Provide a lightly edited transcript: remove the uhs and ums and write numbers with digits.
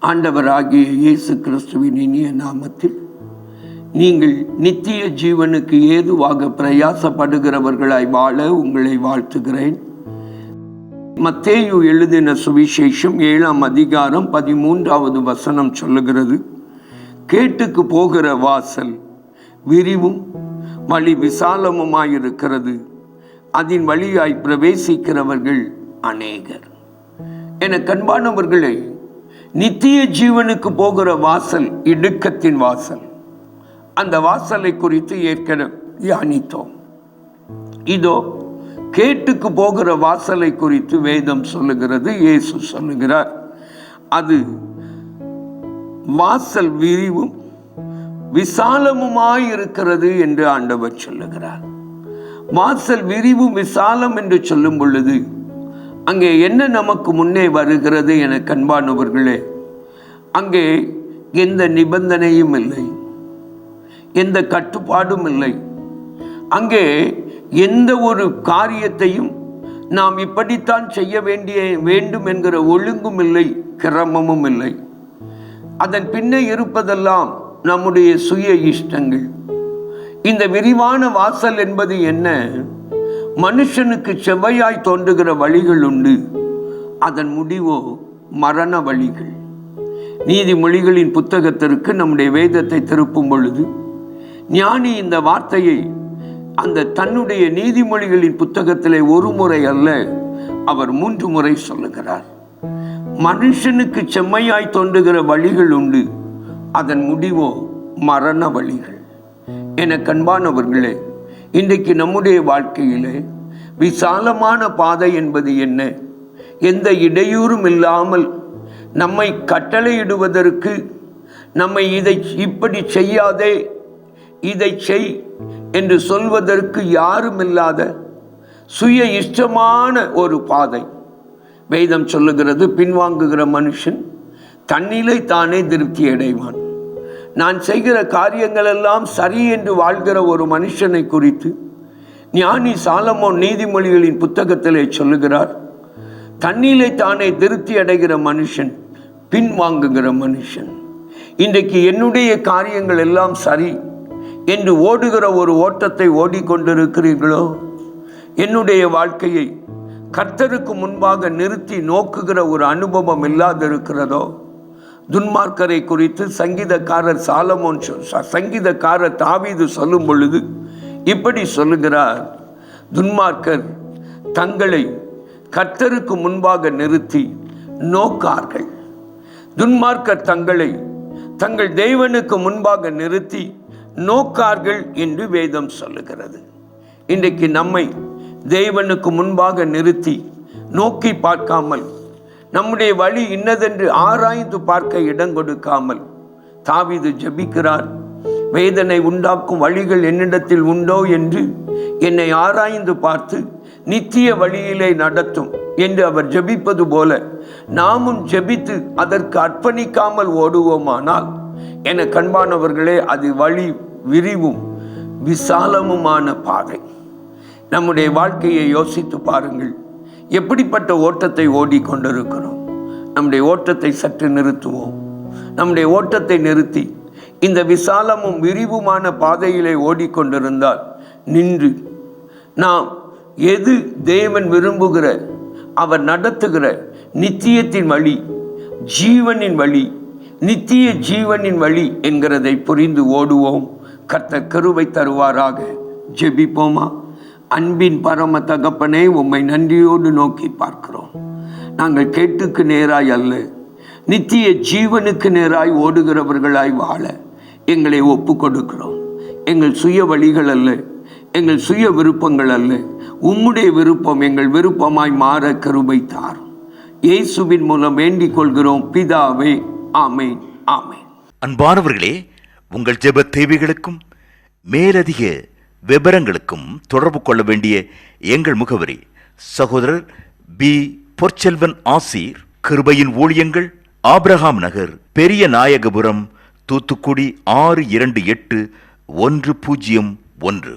ஆண்டவராகிய இயேசு கிறிஸ்துவின் இனிய நாமத்தில் நீங்கள் நித்திய ஜீவனுக்கு ஏதுவாக பிரயாசப்படுகிறவர்களாய் வாழ உங்களை வாழ்த்துகிறேன். மத்தேயு எழுதின சுவிசேஷம் 7ஆம் அதிகாரம் 13வது வசனம் சொல்லுகிறது, கேட்டுக்கு போகிற வாசல் விரிவும் வழி விசாலமுமாயிருக்கிறது, அதன் வழியாய் பிரவேசிக்கிறவர்கள் அநேகர். என கண்பானவர்களே, நித்திய ஜீவனுக்கு போகிற வாசல் இடுக்கத்தின் வாசல். அந்த வாசலை குறித்து ஏற்கனவே தியானித்தோம். இதோ கேட்டுக்கு போகிற வாசலை குறித்து வேதம் சொல்லுகிறது, இயேசு சொல்லுகிறார், அது வாசல் விரிவும் விசாலமுமாயிருக்கிறது என்று ஆண்டவர் சொல்லுகிறார். வாசல் விரிவும் விசாலம் என்று சொல்லும் பொழுது அங்கே என்ன நமக்கு முன்னே வருகிறது என கண்பானவர்களே? அங்கே எந்த நிபந்தனையும் இல்லை, எந்த கட்டுப்பாடும் இல்லை. அங்கே எந்த ஒரு காரியத்தையும் நாம் இப்படித்தான் செய்ய வேண்டும் என்கிற ஒழுங்கும் இல்லை, கிரமமும் இல்லை. அதன் பின்னே இருப்பதெல்லாம் நம்முடைய சுய இஷ்டங்கள். இந்த விரிவான வாசல் என்பது என்ன? மனுஷனுக்கு செவ்வையாய் தோன்றுகிற வழிகள் உண்டு, அதன் முடிவோ மரண வழிகள். நீதிமொழிகளின் புத்தகத்திற்கு நம்முடைய வேதத்தை திருப்பும் பொழுது ஞானி இந்த வார்த்தையை அந்த தன்னுடைய நீதிமொழிகளின் புத்தகத்திலே ஒரு முறை அல்ல, அவர் 3 முறை சொல்லுகிறார். மனுஷனுக்கு செம்மையாய் தோன்றுகிற வழிகள் உண்டு, அதன் முடிவோ மரண வழிகள். என கண்பானவர்களே, இன்றைக்கு நம்முடைய வாழ்க்கையிலே விசாலமான பாதை என்பது என்ன? எந்த இடையூறும் இல்லாமல் நம்மை கட்டளையிடுவதற்கு, நம்மை இதை இப்படி செய்யாதே, இதை செய் என்று சொல்வதற்கு யாரும் இல்லாத சுய இஷ்டமான ஒரு பாதை. வேதம் சொல்லுகிறது, பின்வாங்குகிற மனுஷன் தன்னிலை தானே திருப்தி அடைவான். நான் செய்கிற காரியங்கள் எல்லாம் சரி என்று வாழ்கிற ஒரு மனுஷனை குறித்து ஞானி சாலமோன் நீதிமொழிகளின் புத்தகத்திலே சொல்லுகிறார், தன்னிலை தானே திருப்தி அடைகிற மனுஷன் பின்வாங்குகிற மனுஷன். இன்றைக்கு என்னுடைய காரியங்கள் எல்லாம் சரி என்று ஓடுகிற ஒரு ஓட்டத்தை ஓடிக்கொண்டிருக்கிறீர்களோ? என்னுடைய வாழ்க்கையை கர்த்தருக்கு முன்பாக நிறுத்தி நோக்குகிற ஒரு அனுபவம் இல்லாதிருக்கிறதோ? துன்மார்க்கரை குறித்து சங்கீதக்காரர் தாவீது சொல்லும் பொழுது இப்படி சொல்லுகிறார், துன்மார்க்கர் தங்களை கர்த்தருக்கு முன்பாக நிறுத்தி நோக்கார்கள். துன்மார்க்கர் தங்கள் தேவனுக்கு முன்பாக நிறுத்தி நோக்கார்கள் என்று வேதம் சொல்லுகிறது. இன்றைக்கு நம்மை தேவனுக்கு முன்பாக நிறுத்தி நோக்கி பார்க்காமல், நம்முடைய வழி இன்னதென்று ஆராய்ந்து பார்க்க இடம் கொடுக்காமல் தாவீது ஜெபிக்கிறார். வேதனை உண்டாக்கும் வழிகள் என்னிடத்தில் உண்டோ என்று என்னை ஆராய்ந்து பார்த்து நித்திய வழியிலே நடத்தும் என்று அவர் ஜெபிப்பது போல நாமும் ஜெபித்து அதற்கு அர்ப்பணிக்காமல் ஓடுவோமானால், என கண்பானவர்களே, அது வழி விரிவும் விசாலமுமான பாதை. நம்முடைய வாழ்க்கையை யோசித்து பாருங்கள், எப்படிப்பட்ட ஓட்டத்தை ஓடிக்கொண்டிருக்கிறோம்? நம்முடைய ஓட்டத்தை சற்று நிறுத்துவோம். நம்முடைய ஓட்டத்தை நிறுத்தி இந்த விசாலமும் விரிவுமான பாதையிலே ஓடிக்கொண்டிருந்தால் நின்று நாம் எது தேவன் விரும்புகிற, அவர் நடத்துகிற நித்தியத்தின் வழி, ஜீவனின் வழி, நித்திய ஜீவனின் வழி என்கிறதை புரிந்து ஓடுவோம். கர்த்தர் கிருபை தருவாராக. ஜெபிப்போமா? அன்பின் பரம தகப்பனே, உம்மை நன்றியோடு நோக்கி பார்க்கிறோம். நாங்கள் கேட்டுக்கு நேராய் அல்ல, நித்திய ஜீவனுக்கு நேராய் ஓடுகிறவர்களாய் வாழ எங்களை ஒப்பு கொடுக்கிறோம். எங்கள் சுய வழிகள் அல்ல, எங்கள் சுய விருப்பங்கள் அல்ல, உம்முடைய விருப்பம் எங்கள் விருப்பமாய் மாற கிருபை தாரும். இயேசுவின் மூலம் வேண்டிக் கொள்கிறோம் பிதாவே, ஆமேன், ஆமேன். அன்பானவர்களே, உங்கள் ஜெப தேவைகளுக்கும் மேலதிக விவரங்களுக்கும் தொடர்பு கொள்ள வேண்டிய எங்கள் முகவரி: சகோதரர் பி. பொற்செல்வன் ஆசீர், கிருபையின் ஊழியங்கள், ஆபிரகாம் நகர், பெரிய நாயகபுரம், தூத்துக்குடி 628101.